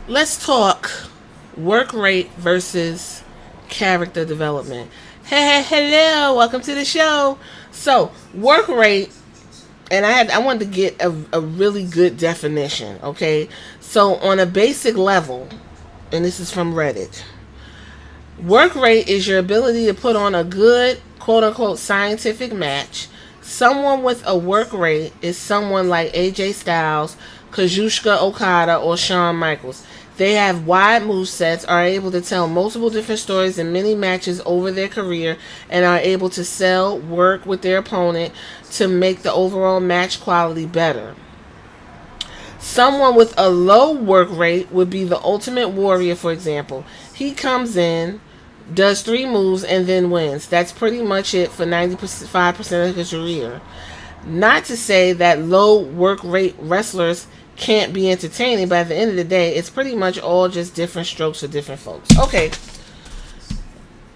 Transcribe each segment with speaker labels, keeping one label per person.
Speaker 1: Let's talk work rate versus character development. Hey, hello, welcome to the show. So, work rate, and I wanted to get a really good definition, okay? So, on a basic level, and this is from Reddit, work rate is your ability to put on a good, quote unquote, scientific match. Someone with a work rate is someone like AJ Styles, Kazuchika Okada, or Shawn Michaels. They have wide move sets, are able to tell multiple different stories in many matches over their career, and are able to sell work with their opponent to make the overall match quality better. Someone with a low work rate would be the Ultimate Warrior, for example. He comes in, does three moves, and then wins. That's pretty much it for 95% of his career. Not to say that low work rate wrestlers can't be entertaining, but at the end of the day, it's pretty much all just different strokes for different folks. Okay,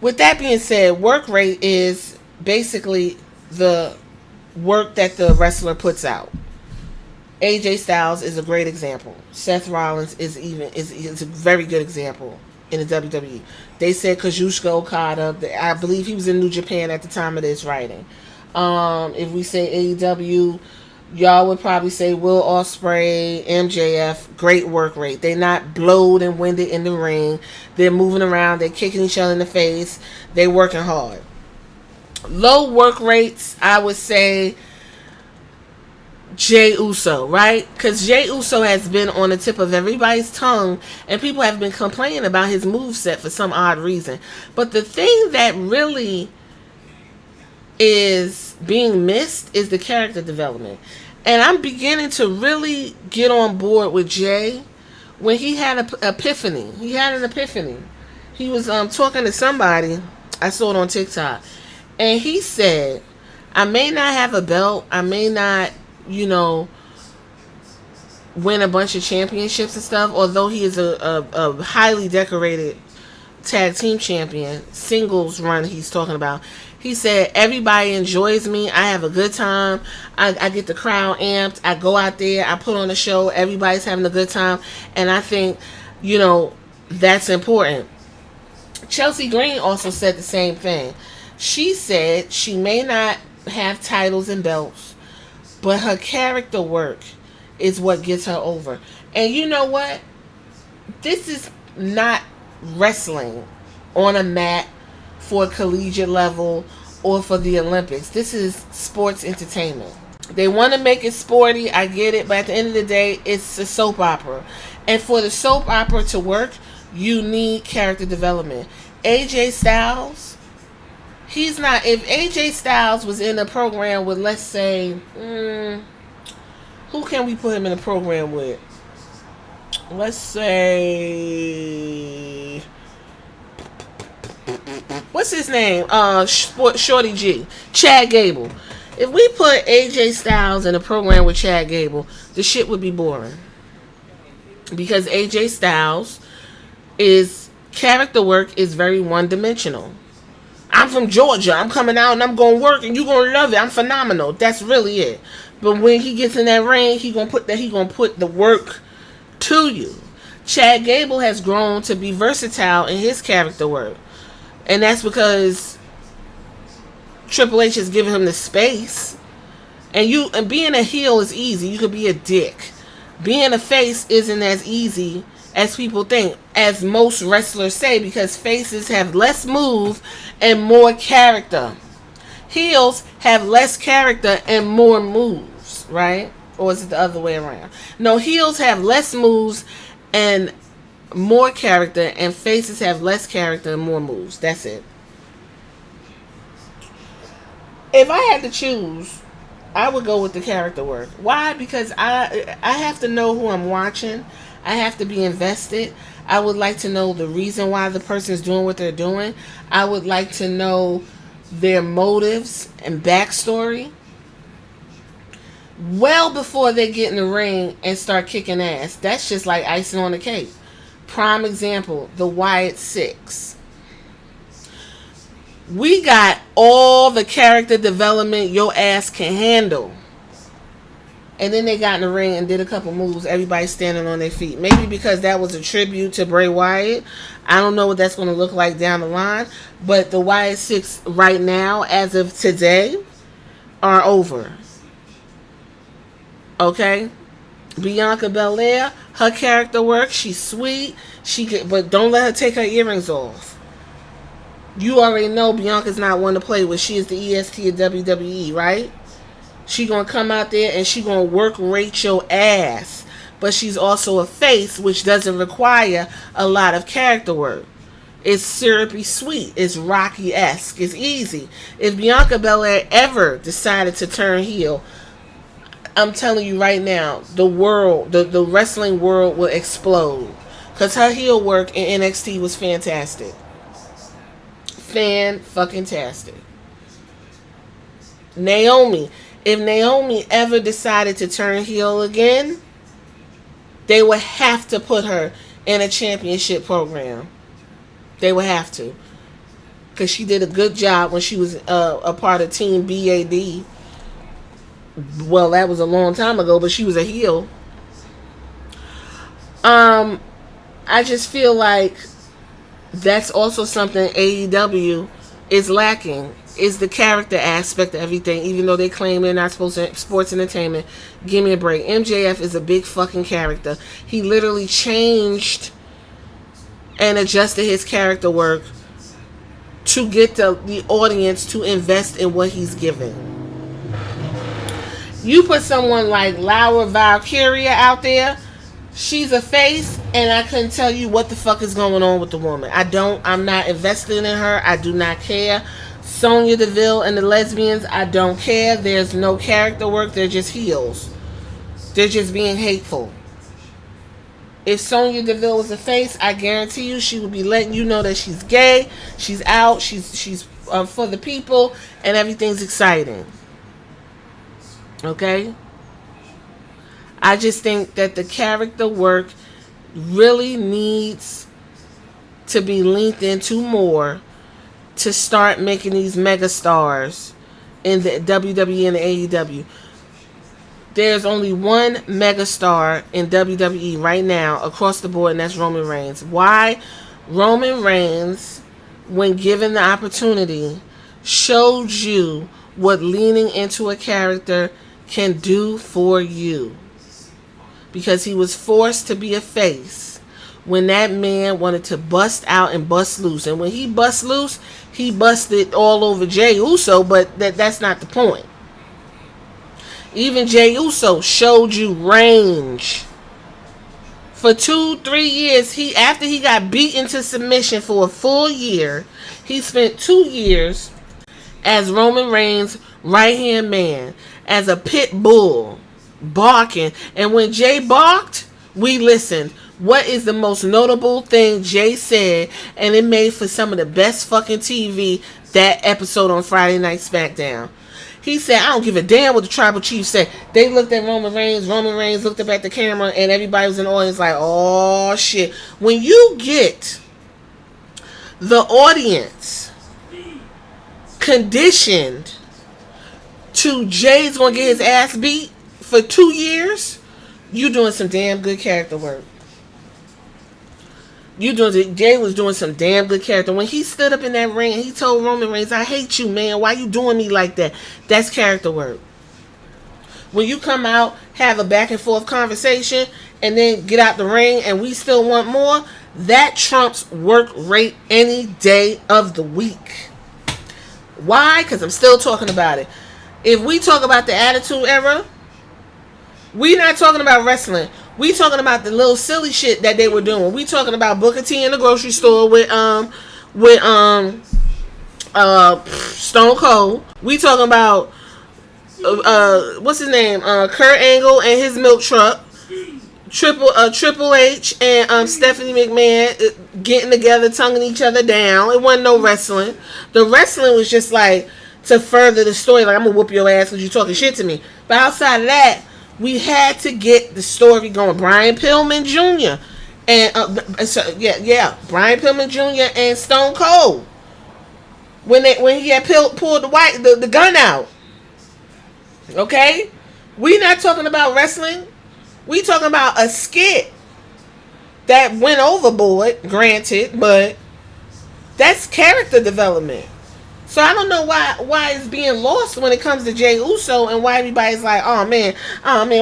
Speaker 1: with that being said, work rate is basically the work that the wrestler puts out. AJ Styles is a great example. Seth Rollins is a very good example in the WWE. They said Kazuchika Okada. I believe he was in New Japan at the time of this writing. If we say AEW, y'all would probably say Will Ospreay, MJF. Great work rate. They're not blowed and winded in the ring. They're moving around. They're kicking each other in the face. They're working hard. Low work rates, I would say Jay Uso, right? Because Jay Uso has been on the tip of everybody's tongue, and people have been complaining about his moveset for some odd reason. But the thing that really is being missed is the character development. And I'm beginning to really get on board with Jay when he had an epiphany. He had an epiphany. He was talking to somebody. I saw it on TikTok. And he said, I may not have a belt. I may not, win a bunch of championships and stuff, although he is a highly decorated tag team champion, singles run he's talking about. He said, everybody enjoys me. I have a good time. I get the crowd amped. I go out there. I put on a show. Everybody's having a good time. And I think, that's important. Chelsea Green also said the same thing. She said she may not have titles and belts, but her character work is what gets her over. And you know what? This is not wrestling on a mat for a collegiate level or for the Olympics. This is sports entertainment. They want to make it sporty, I get it, but at the end of the day, it's a soap opera. And for the soap opera to work, you need character development. AJ Styles, he's not. If AJ Styles was in a program with, let's say, who can we put him in a program with? Let's say, what's his name? Shorty G, Chad Gable. If we put AJ Styles in a program with Chad Gable, the shit would be boring. Because AJ Styles is character work is very one dimensional. I'm from Georgia. I'm coming out and I'm gonna work and you gonna love it. I'm phenomenal. That's really it. But when he gets in that ring, he gonna put the work to you. Chad Gable has grown to be versatile in his character work. And that's because Triple H has given him the space. And being a heel is easy. You could be a dick. Being a face isn't as easy as people think, as most wrestlers say, because faces have less move and more character. Heels have less character and more moves, right? Or is it the other way around? No, heels have less moves and more character, and faces have less character and more moves. That's it. If I had to choose, I would go with the character work. Why? Because I have to know who I'm watching. I have to be invested. I would like to know the reason why the person is doing what they're doing. I would like to know their motives and backstory well before they get in the ring and start kicking ass. That's just like icing on the cake. Prime example, the Wyatt Six. We got all the character development your ass can handle. And then they got in the ring and did a couple moves. Everybody standing on their feet. Maybe because that was a tribute to Bray Wyatt. I don't know what that's going to look like down the line. But the Wyatt Six right now, as of today, are over. Okay? Bianca Belair, her character work, she's sweet. But don't let her take her earrings off. You already know Bianca's not one to play with. She is the EST of WWE, right? She gonna come out there and she gonna work Rachel ass. But she's also a face, which doesn't require a lot of character work. It's syrupy sweet. It's Rocky-esque. It's easy. If Bianca Belair ever decided to turn heel, I'm telling you right now, the world, the wrestling world will explode. Because her heel work in NXT was fantastic. Fan-fucking-tastic. Naomi. If Naomi ever decided to turn heel again, they would have to put her in a championship program. They would have to. Because she did a good job when she was a part of Team BAD. Well, that was a long time ago, but she was a heel. I just feel like that's also something AEW is lacking. Is the character aspect of everything, even though they claim they're not supposed to sports entertainment. Give me a break. MJF is a big fucking character. He literally changed and adjusted his character work to get the audience to invest in what he's giving. You put someone like Laura Valkyria out there, she's a face, and I couldn't tell you what the fuck is going on with the woman. I'm not invested in her. I do not care. Sonya Deville and the lesbians, I don't care. There's no character work. They're just heels. They're just being hateful. If Sonya Deville was a face, I guarantee you she would be letting you know that she's gay, she's out, she's for the people, and everything's exciting. Okay? I just think that the character work really needs to be linked into more to start making these mega stars in the WWE and the AEW. There's only one mega star in WWE right now across the board, and that's Roman Reigns. Why? Roman Reigns, when given the opportunity, showed you what leaning into a character can do for you. Because he was forced to be a face when that man wanted to bust out and bust loose. And when he bust loose, he busted all over Jey Uso, but that's not the point. Even Jey Uso showed you range. For 2-3 years, after he got beaten to submission for a full year, he spent 2 years as Roman Reigns' right-hand man, as a pit bull, barking. And when Jey barked, we listened. What is the most notable thing Jey said? And it made for some of the best fucking TV, that episode on Friday Night SmackDown. He said, I don't give a damn what the tribal chief said. They looked at Roman Reigns. Roman Reigns looked up at the camera, and everybody was in the audience like, oh shit. When you get the audience conditioned to Jay's gonna get his ass beat for 2 years, you doing some damn good character work. Jay was doing some damn good character. When he stood up in that ring and he told Roman Reigns, I hate you, man. Why you doing me like that? That's character work. When you come out, have a back and forth conversation, and then get out the ring and we still want more, that trumps work rate any day of the week. Why? Because I'm still talking about it. If we talk about the Attitude Era, we not talking about wrestling. We talking about the little silly shit that they were doing. We talking about Booker T in the grocery store with Stone Cold. We talking about what's his name? Kurt Angle and his milk truck. Triple H and Stephanie McMahon getting together, tonguing each other down. It wasn't no wrestling. The wrestling was just like to further the story. Like, I'm gonna whoop your ass because you talking shit to me. But outside of that, we had to get the story going. Brian Pillman Jr. and Brian Pillman Jr. and Stone Cold when he had pulled the gun out. Okay, We not talking about wrestling. We talking about a skit that went overboard, granted, but that's character development. So I don't know why it's being lost when it comes to Jey Uso, and why everybody's like, oh man,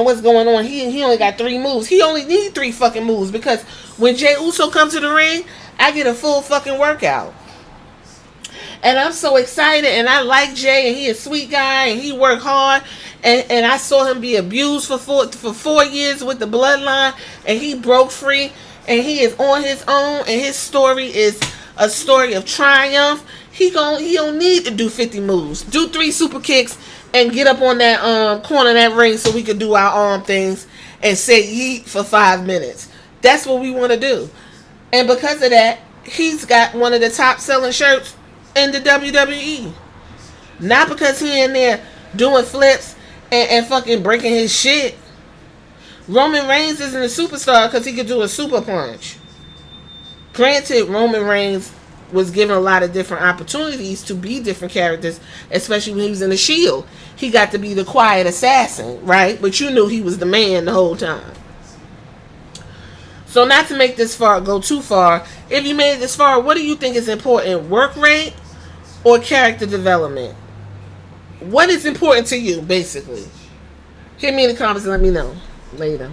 Speaker 1: what's going on? He only got 3 moves. He only need 3 fucking moves, because when Jey Uso comes to the ring, I get a full fucking workout. And I'm so excited, and I like Jay, and he a sweet guy, and he worked hard, and I saw him be abused for 4 years with the bloodline, and he broke free, and he is on his own, and his story is a story of triumph. He don't need to do 50 moves. Do 3 super kicks and get up on that corner of that ring so we could do our arm things and say yeet for 5 minutes. That's what we want to do. And because of that, he's got one of the top selling shirts in the WWE. Not because he in there doing flips and fucking breaking his shit. Roman Reigns isn't a superstar because he could do a super punch. Granted, Roman Reigns was given a lot of different opportunities to be different characters, especially when he was in the Shield. He got to be the quiet assassin, right? But you knew he was the man the whole time. So not to make this go too far, if you made it this far, what do you think is important? Work rate or character development? What is important to you, basically? Hit me in the comments and let me know later.